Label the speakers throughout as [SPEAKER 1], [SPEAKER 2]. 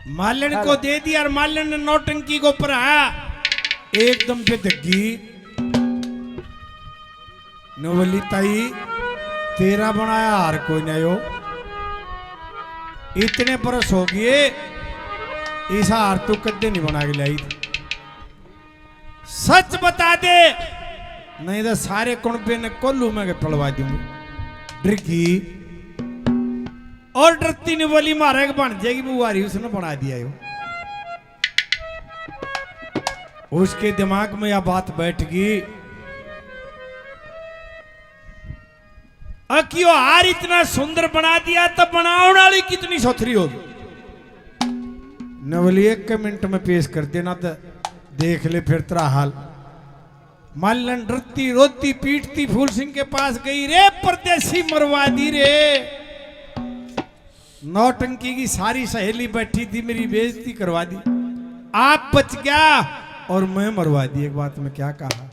[SPEAKER 1] मालन को दे दिया और मालन ने नौटंकी को पढ़ा एकदम से धग्गी नवली ताई तेरा बनाया हार कोई नहीं हो इतने बरस हो गए इस हार तू कदे नहीं बना के लाई सच बता दे नहीं तो सारे कुणबे ने कोल्लू में के पलवा दूंगी डरकी और डरती ने बोली मारे के बन जाएगी बुआरी उसने बना दिया यो उसके दिमाग में यह बात बैठ गई अक्यों हार इतना सुंदर बना दिया तब बनाने वाली कितनी सोथरी होगी नवली एक मिनट में पेश कर देना तो देख ले फिर तेरा हाल मालन डरती रोती पीटती फूल सिंह के पास गई रे परदेसी मरवा दी रे नौटंकी की सारी सहेली बैठी थी मेरी बेइज्जती करवा दी आप बच गया और मैं मरवा दी एक बात में क्या कहा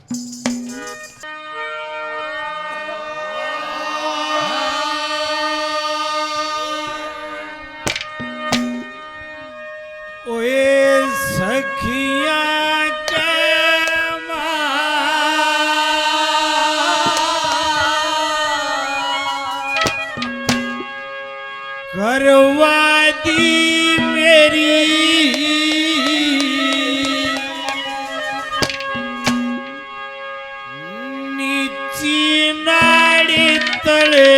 [SPEAKER 1] ओए सखिया करवा दी मेरी नीची नाड़ी तले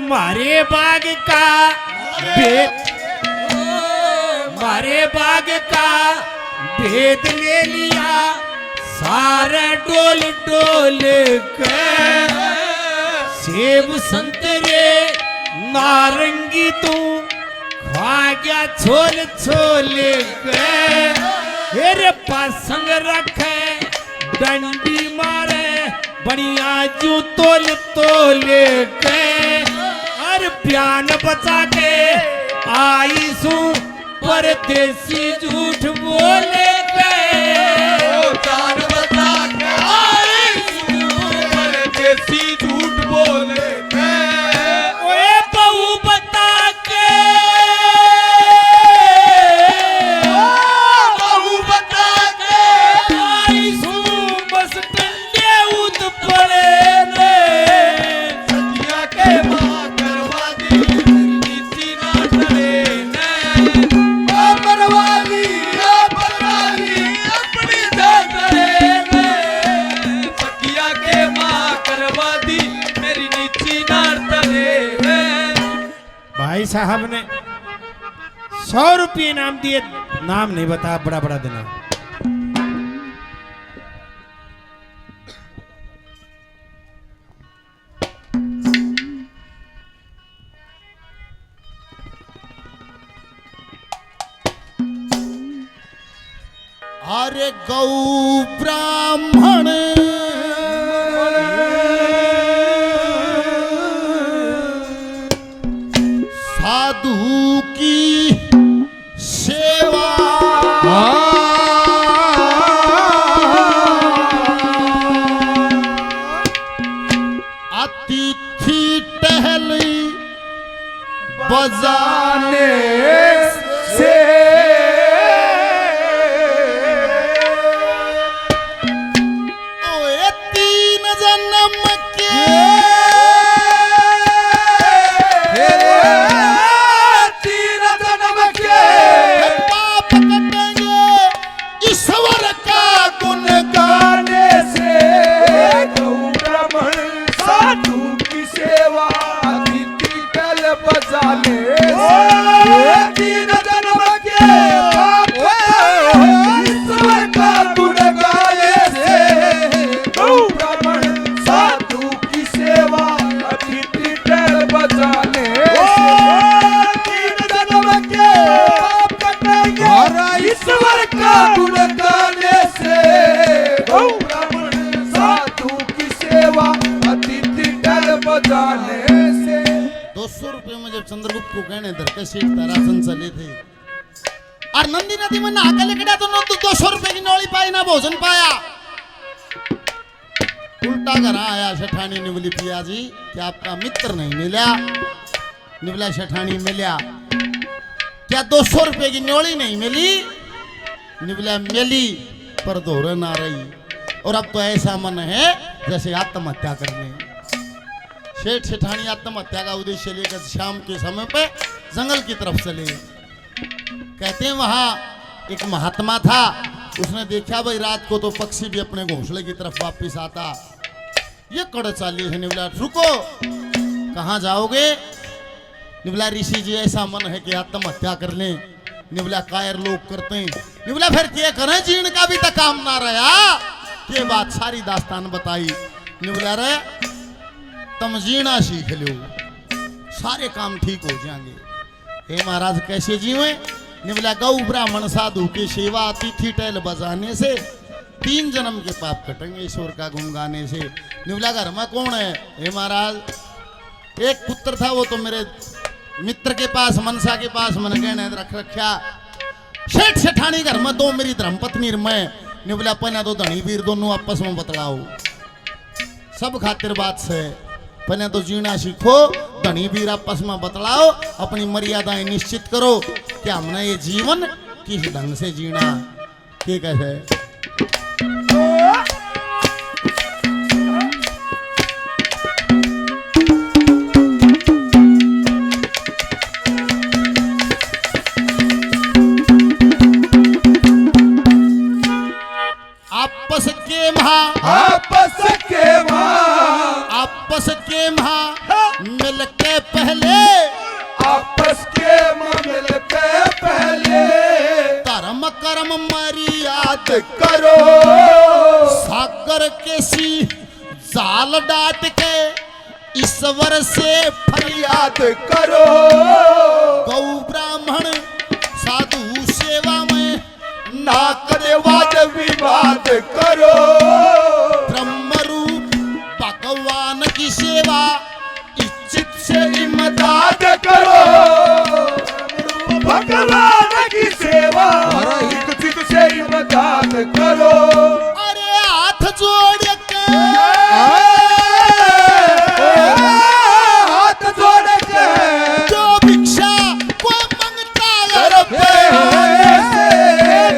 [SPEAKER 1] मारे बाग का मारे बाग का भेद ले लिया सारा डोल डोल के सेब संतरे नारंगी तू खा गया छोल छोल के मेरे पास संग रखे डंडी मारे बढ़िया जू तोल तोल के और प्यान बचा के आई सू परदेसी झूठ बोले
[SPEAKER 2] प्यान बचा के आई सू परदेसी झूठ बोले
[SPEAKER 1] ओए बहू बता के
[SPEAKER 2] बहू बता के
[SPEAKER 1] आई सू बस टंडे उद पड़े ने
[SPEAKER 2] सतिया के मां करवा दी नीति ना टले ने मरवा दी अपनी करे ने सतिया के मां करवा दी मेरी नीति ना टले ने
[SPEAKER 1] भाई साहब ने 100 रुपये इनाम दिए नाम नहीं बता बड़ा बड़ा देना
[SPEAKER 3] अरे गौ ब्राह्मण साधु की सेवा अतिथि टहली बजाने से ओए 3 जन्म के
[SPEAKER 2] बजाने तीन जन्म के पाप ईश्वर का गुण गाने से गौ ब्राह्मण साधु की सेवा अतिथि टहल बजाने तीन जन्म के पाप कटेंगे ईश्वर का गुण गाने से गौ ब्राह्मण साधु की सेवा अतिथि टहल बजाने से।
[SPEAKER 3] 200 रुपये में जब चंद्रगुप्त को कहने दर के सेठ तारासन चले थे और नंदी नदी में नहा के लेके गया तो 200 रुपए की नौली पाई ना भोजन पाया। उल्टा घर आया सेठानी निवली पिया जी क्या आपका मित्र नहीं मिला? निवला सेठानी मिला क्या 200 रुपए की नौली नहीं मिली? निवला मिली पर दोहरे ना रही और अब तो ऐसा मन है जैसे आत्महत्या करने। सेठ सेठानी आत्महत्या का उद्देश्य लेकर शाम के समय पे जंगल की तरफ चले। कहते हैं वहां एक महात्मा था, उसने देखा भाई रात को तो पक्षी भी अपने घोंसले की तरफ वापस आता। ये कड़ चाली है। निवला रुको, कहाँ जाओगे? निवला ऋषि जी ऐसा मन है कि आत्महत्या कर लें। निवला कायर लोग करते हैं। निवला फिर क्या करें, जीण का भी तो काम ना रहा। ये बात सारी दास्तान बताई। निवला रे तुम जीना सीख लो, सारे काम ठीक हो जाएंगे। हे महाराज कैसे जीवे? निवला गौ ब्राह्मण साधु की सेवा अतिथि टहल बजाने से 3 जन्म के पाप कटेंगे ईश्वर का गुण गाने से। निवला घर में कौन है? हे महाराज एक पुत्र था, वो तो मेरे मित्र के पास मनसा के पास मन कहने रख रखा। सेठ सेठानी घर में 2 मेरी धर्मपत्नी मैं। निवला पहना तो धनी वीर दोनों आपस में बतलाओ, सब खातिर बात से पहले तो जीना सीखो, धनी वीर आपस में बतलाओ, अपनी मर्यादाएं निश्चित करो कि हमने ये जीवन किस ढंग से जीना। ठीक है आपस के महा मिलके पहले,
[SPEAKER 2] आपस के मिलके पहले
[SPEAKER 3] धर्म कर्म मर्याद
[SPEAKER 2] करो।
[SPEAKER 3] सागर के सी जाल डाट के ईश्वर से फरियाद
[SPEAKER 2] करो।
[SPEAKER 3] गौ ब्राह्मण साधु सेवा में
[SPEAKER 2] ना करे वाद विवाद करो।
[SPEAKER 3] ब्रह्म रूप भगवान की सेवा
[SPEAKER 2] इच्छित से इमदाद करो। भगवान की सेवा इच्छित से इमदाद करो।
[SPEAKER 3] अरे हाथ जोड़ के
[SPEAKER 2] हाथ जोड़ के
[SPEAKER 3] जो भिक्षा को मंगता
[SPEAKER 2] है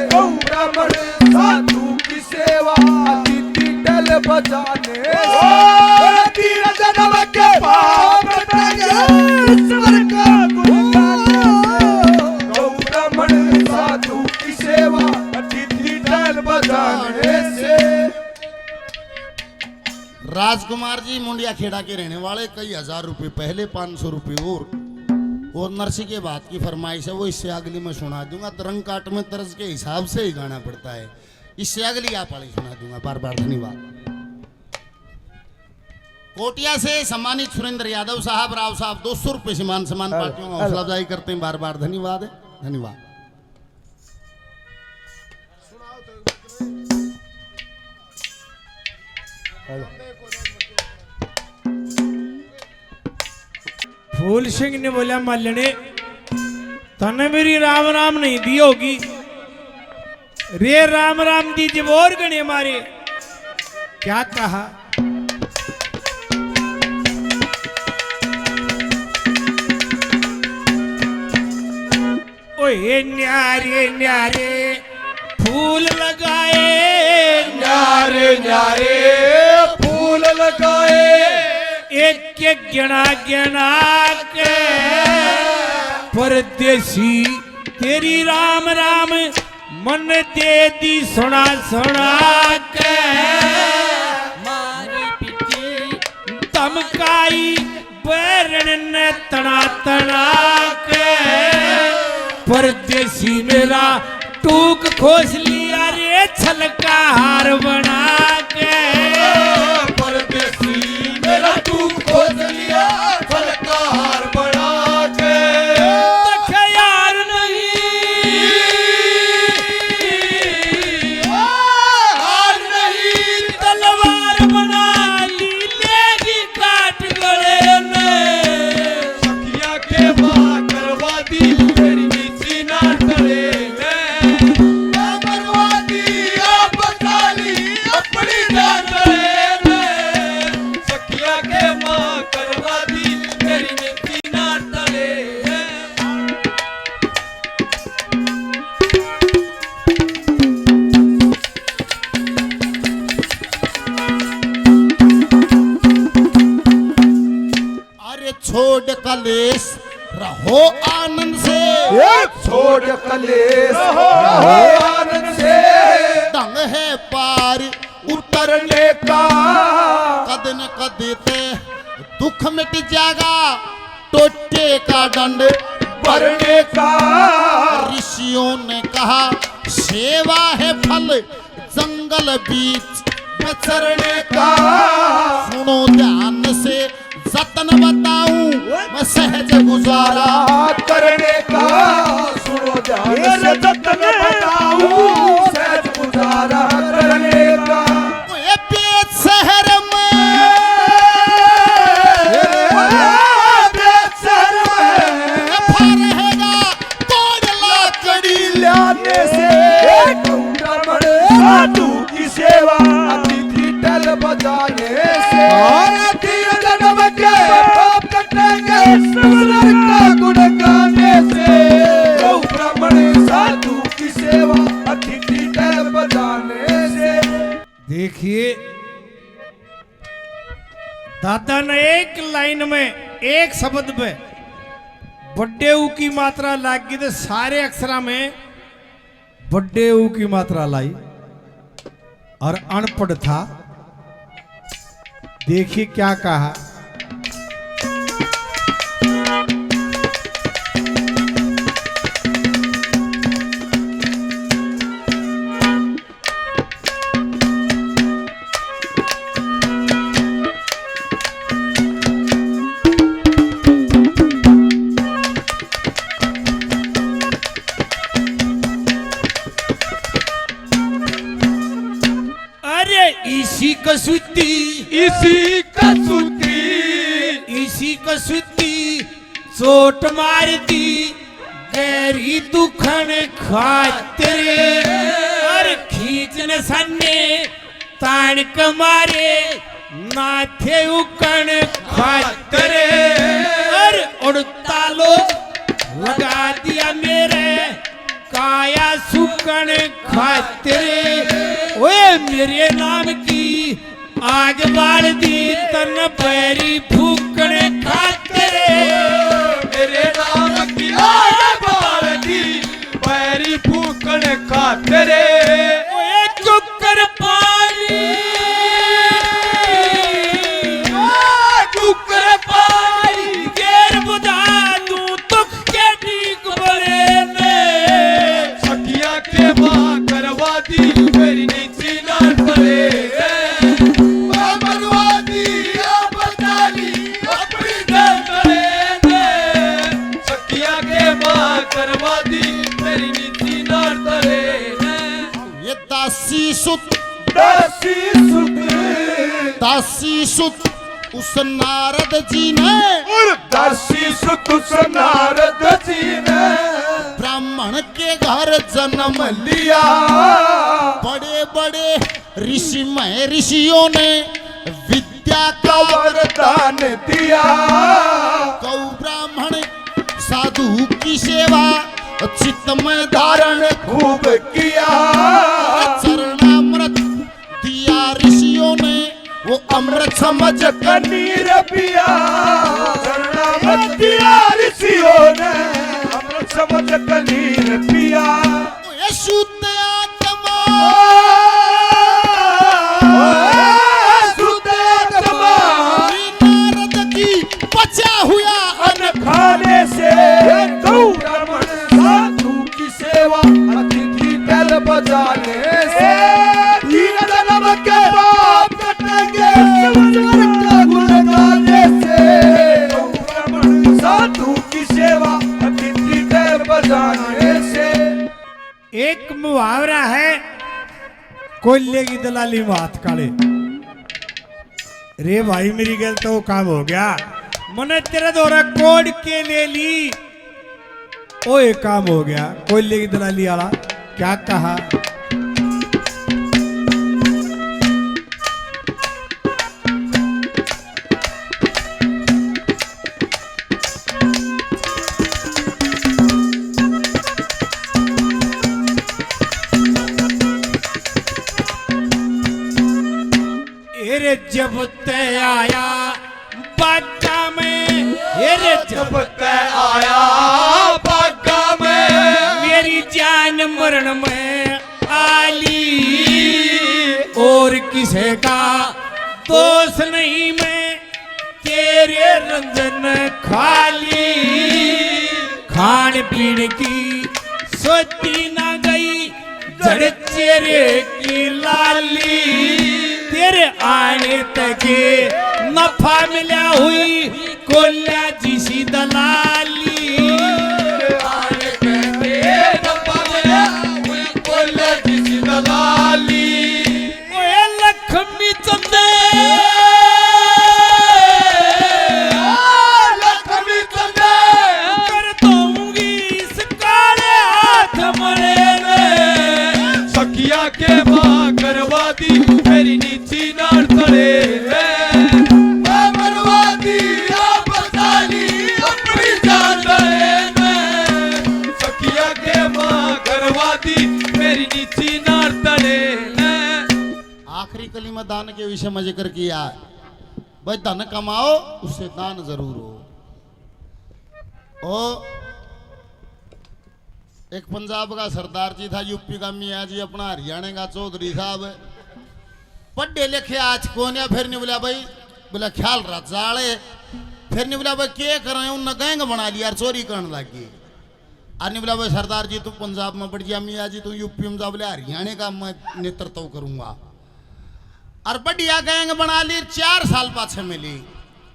[SPEAKER 2] गौ ब्राह्मण साधु की सेवा अतिथि टहल बजाने से 3 जन्म के पाप कटेंगे ईश्वर का गुण गाने से। गौ ब्राह्मण साधु की सेवा अतिथि टहल बजाने से।
[SPEAKER 3] राजकुमार जी मुंडिया खेड़ा के रहने वाले, कई हजार रुपए पहले 500 रुपए और नरसी के बात की फरमाइश है, वो इससे अगली में सुना दूंगा। तरंग काट में तरस के हिसाब से ही गाना पड़ता है, इससे अगली आप वाली सुना दूंगा। बार बार धन्यवाद। कोटिया से सम्मानित सुरेंद्र यादव साहब, राव साहब 200 रुपए से मान सम्मान पार्टियों का हौसला अफजाई करते हैं। बार बार धन्यवाद है, धन्यवाद।
[SPEAKER 1] फूल सिंह ने बोला मल्लने तने मेरी राम राम नहीं दी होगी रे, राम राम दी जब और गणे मारे। क्या कहा? ओए न्यारे न्यारे फूल लगाए,
[SPEAKER 2] न्यारे न्यारे फूल लगाए।
[SPEAKER 1] एक एक गिना गिना के परदेसी तेरी राम राम मन दे दी सुना सुना के। मारी पिटी धमकाई बैरण ने तना तना के परदेसी मेरा टूक खोस लिया रे छलका हार बना के
[SPEAKER 2] परदेसी मेरा तू खोज लिया फलका हार बना के
[SPEAKER 1] तक यार नहीं
[SPEAKER 2] हार नहीं
[SPEAKER 1] तलवार बना ली लेगी काट गले ने
[SPEAKER 2] सखिया के माँ करवा दी तेरी नीची ना टले मरवा दी आप बचा ली अपनी जान गले सखिया के माँ करवा दी तेरी नीची ना टले
[SPEAKER 3] अरे छोड़ कलेश रहो आनंद से
[SPEAKER 2] छोड़ कलेश रहो आनंद से
[SPEAKER 3] ढंग है पार
[SPEAKER 2] उतरने का
[SPEAKER 3] कद न कद ते दुख मिट जाएगा टोटे का दंड
[SPEAKER 2] भरने का
[SPEAKER 3] ऋषियों ने कहा सेवा है फल जंगल बीच
[SPEAKER 2] चरने का
[SPEAKER 3] सुनो ध्यान से जतन बताऊं मैं सहज गुजारा
[SPEAKER 2] करने का सुनो ध्यान से जतन बताऊं सहज गुजारा करने का
[SPEAKER 3] ये पेट शहर में
[SPEAKER 2] शहर में
[SPEAKER 3] कफा रहेगा तोड़ ला
[SPEAKER 2] कड़ी लाने से साधु की सेवा अतिथि टल बजाने से और तीर जन्म के पाप कटेंगे सुंदर का गुण गाने से गौ ब्राह्मण साधु की सेवा अतिथि टल बजाने से
[SPEAKER 1] देखिए दादा ने एक लाइन में एक शब्द में बड्डे ऊ की मात्रा लागी तो सारे अक्षरा में बड्डे ऊ की मात्रा लाई और अनपढ़ था। देखिए क्या कहा, इसी कसुती
[SPEAKER 2] इसी कसूती
[SPEAKER 1] इसी कसुती चोट मार दी गहरी दुखन खातिर और खींचने सन्ने तान कमारे नाथे उकन खातिर और उड़ता लो लगा दिया मेरे काया सुकन खातिर ओए मेरे नाम की आग बाल दी तन पैरी फूकन खातिर
[SPEAKER 2] मेरे नाम की आग बाल दी पैरी फूकन खातिर
[SPEAKER 1] ओए चुकर पानी
[SPEAKER 2] चुकर पानी
[SPEAKER 1] गेर बुझा दूं तुख के ठीक बड़े ने
[SPEAKER 2] सखिया के माँ करवा दी मेरी नीची ना पड़े बनवा दी आप बता ली अपनी जान पड़े सखिया के माँ करवा दी मेरी नीची ना पड़े
[SPEAKER 3] ये दासी सुत दासी सुत उस नारद जी ने
[SPEAKER 2] और दासी सुत उस नारद जी ने
[SPEAKER 3] ब्राह्मण के घर जन्म
[SPEAKER 2] लिया
[SPEAKER 3] बड़े बड़े ऋषि में ऋषियों ने विद्या का
[SPEAKER 2] वरदान दिया
[SPEAKER 3] गौ ब्राह्मण साधु की सेवा चित्त में
[SPEAKER 2] धारण खूब किया
[SPEAKER 3] चरणामृत दिया ऋषियों ने वो अमृत
[SPEAKER 2] समझ कनीर पिया चरणामृत दिया ऋषियों ने अमृत समझ कनीर पिया
[SPEAKER 3] ये शुद्ध आत्मा
[SPEAKER 2] शुद्ध आत्मा
[SPEAKER 3] नारद की पचे
[SPEAKER 2] अन्न खाने से, गौ ब्राह्मण साधु की सेवा अतिथि टल बजाने से, तीन जन्म के पाप कटेंगे स्वर्ग का गुण गाने से, गौ ब्राह्मण साधु की सेवा अतिथि टल बजाने से।
[SPEAKER 1] एक मुहावरा है, कोयले की दलाली में हाथ काले। रे भाई मेरी गल तो काम हो गया, मने तेरा दौरा कोड के ले ली, ओ एक काम हो गया। कोयले की दलाली वाला क्या कहा? जब ते आया बागा में,
[SPEAKER 2] जब ते आया बागा में,
[SPEAKER 1] मेरी जान मरण में आली, और किसे का दोष नहीं, मैं तेरे रंजन खाली। खान पीन की सोती ना गई, जड़ चेहरे की लाली, तेरे आने तक नफा मिला हुई कोल्ला जिसी दलाली।
[SPEAKER 2] आने कहते नफा मिला हुई कोल्ला जिसी दलाली।
[SPEAKER 1] ओए लक्ष्मी चंदे,
[SPEAKER 2] लक्ष्मी चंदे,
[SPEAKER 1] कर दूंगी इस काले हाथ मरे में।
[SPEAKER 2] सखिया के माँ करवा दी मेरी नीची नार तड़े मैं मरवा दी आप साली अपनी जान तड़े में। सखिया के माँ करवा दी मेरी नीची नार तड़े में।
[SPEAKER 3] आखिरी कलीमा दान के विषय में जिक्र किया। भाई धन कमाओ, उससे दान जरूर हो। एक पंजाब का सरदार जी था, यूपी का मियाँ जी, अपना हरियाणा का चौधरी साहब, पढ़े लिखे आज कौन है। फिर नहीं बोला भाई, बोला ख्याल रख जाड़े। फिर नहीं बोला भाई क्या कर रहे हैं, उनने गैंग बना लिया, चोरी करने लगी। और नहीं बोला भाई सरदार जी तू पंजाब में बढ़ गया, मियाँ जी तू यूपी में जा, बोले हरियाणा का मैं नेतृत्व करूंगा। और बढ़िया गैंग बना ली, 4 साल पाछे मिली,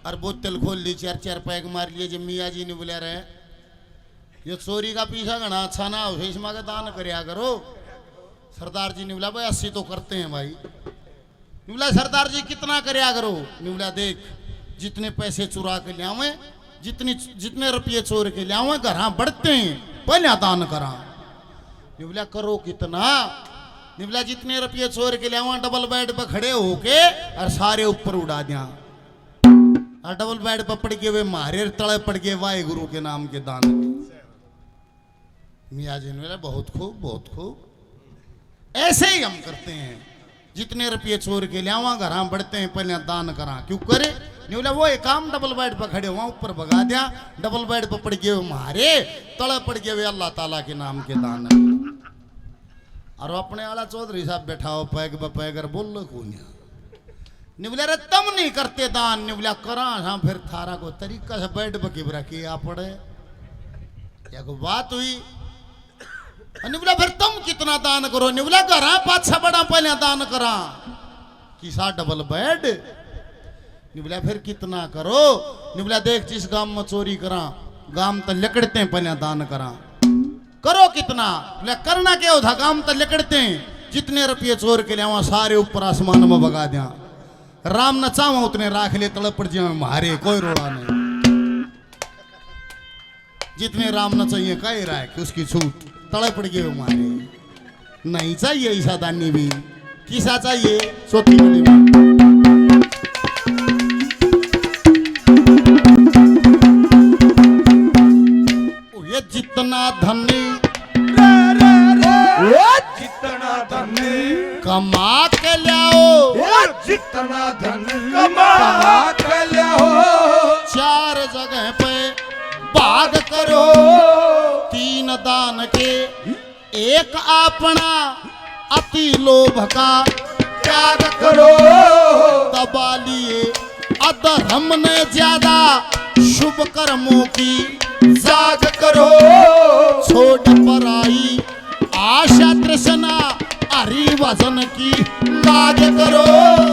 [SPEAKER 3] और बोतल खोल ली, 4-4 पैक मार लिए। जब मियाँ जी ने बोले रहे ये चोरी का पीछा घना अच्छा ना हो, इसमें का दान करया करो। सरदार जी ने बोला भाई 80 तो करते हैं भाई। बोला सरदार जी कितना करया करो? बोला देख जितने पैसे चुरा के लियावे, जितने रुपये चोर के लियावे, घर बढ़ते हैं पहले दान करा। बोला करो कितना? बोला जितने रुपये चोर के लियावे डबल बेड पर खड़े होके और सारे ऊपर उड़ा दिया, और डबल बेड पर पड़ गए वे मारे तड़े पड़ गए वाहे गुरु के नाम के दान। मियाँ जी ने बोला बहुत खूब बहुत खूब, ऐसे ही हम करते हैं। जितने रुपये चोर के लियावा घर बढ़ते हैं पहले दान करा। क्यों करे? नहीं बोला वो एक काम डबल बेड पर खड़े हुआ ऊपर भगा दिया, डबल बेड पर पड़ गए मारे तड़े पड़ गए वे अल्लाह ताला के नाम के दान। और अपने वाला चौधरी साहब बैठा हो पैग पैगर बोल लो कौन नहीं बोला रे तुम नहीं करते दान। नहीं बोला करा हाँ, फिर थारा को तरीका से बेड पर किबरा किया पड़े या को बात हुई। बोला फिर तुम कितना दान करो? नहीं बोला घर 5-6 बड़ा पहले दान करा, किसा डबल बेड। नहीं बोला फिर कितना करो? नहीं बोला देख जिस गांव में चोरी करा, गांव तो लकड़ते हैं पहले दान करा। करो कितना? बोला करना क्या होता, गांव तो लकड़ते हैं, जितने रुपये चोर के लिए सारे ऊपर आसमान में भगा दिया। राम न चावा उतने राख ले तड़प पड़ जाए मारे, कोई रोड़ा नहीं। जितने राम न चाहिए कह रहा है कि उसकी छूट तड़े पड़ गए मारे। नहीं चाहिए ऐसा दानी भी, किसा चाहिए सोती वाली में। ये जितना धनी
[SPEAKER 2] जितना धन
[SPEAKER 3] कमा के लाओ,
[SPEAKER 2] जितना धन कमा के लाओ,
[SPEAKER 3] 4 जगह पे भाग करो, 3 दान के 1 अपना अति लोभ का
[SPEAKER 2] त्याग करो।
[SPEAKER 3] दबा लिए अधर्म ने ज्यादा शुभ कर्मों की
[SPEAKER 2] जाग करो
[SPEAKER 3] छोड़ पराई आशा तृष्णा हरि भजन की
[SPEAKER 2] लाग करो